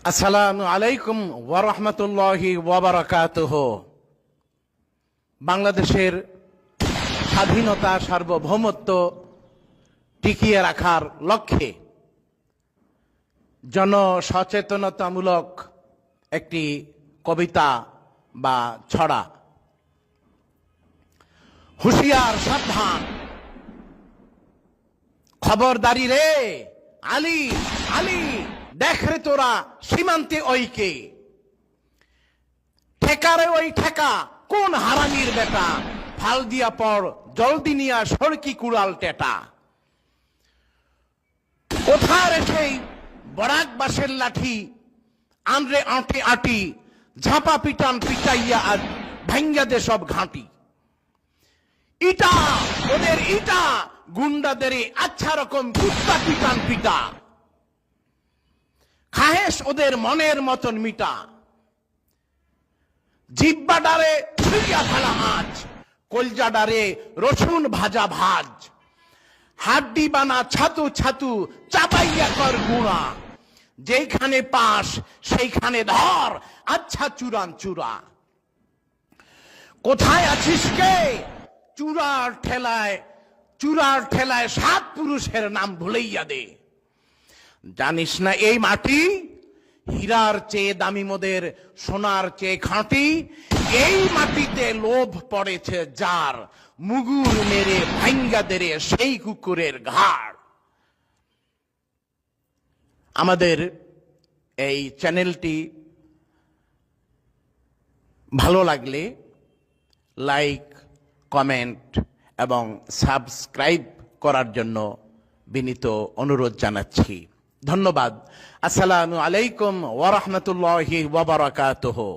আসসালামু আলাইকুম ওয়া রাহমাতুল্লাহি ওয়া বারাকাতুহু। বাংলাদেশের স্বাধীনতা সার্বভৌমত্ব টিকিয়ে রাখার লক্ষ্যে জনসচেতনতামূলক একটি কবিতা বা ছড়া। হুঁশিয়ার সাবধান, খবরদারি রে আলী আলী, দেখ রে তোরা সীমান্তে ওইকে, ঠেকারে ওই ঠেকা কোন হারামির বেটা, ফাল দিয়া পর জলদি নিয়া সড়কি কুড়াল টেটা। কোথার সেই বরাক বাসের লাঠি, আনরে আঁটে আটি, ঝাঁপা পিটান পিটাইয়া আজ ভাঙ্গা দে সব ঘাঁটি। ইটা ওদের ইটা, গুন্ডাদের আচ্ছা রকম কুত্তা পিটান পিটা, খাহেস ওদের মনের মতন মিটা। জিব্বা ডারে ছুঁইয়া ফেলা আঁচ, কলজা ডারে রসুন ভাজা ভাজ, হাড্ডি বানা ছাতু ছাতু চাপাইয়া কর গুঁড়া, যেখানে পাস সেইখানে ধর আচ্ছা চূড়ান চূড়া। কোথায় আছিস কে, চূড়ার ঠেলায় সাত পুরুষের নাম ভুলাইয়া দে। জানিস না এই মাটি হীরার চেয়ে দামি, মোদের সোনার চেয়ে খাঁটি। এই মাটিতে লোভ পড়েছে যার, মুগুর মেরে ভাঙ্গা দেরে সেই কুকুরের ঘাড়। আমাদের এই চ্যানেলটি ভালো লাগলে লাইক, কমেন্ট এবং সাবস্ক্রাইব করার জন্য বিনীত অনুরোধ জানাচ্ছি। ধন্যবাদ। আসসালামু আলাইকুম ওয়া রাহমাতুল্লাহি ওয়া বারাকাতুহু।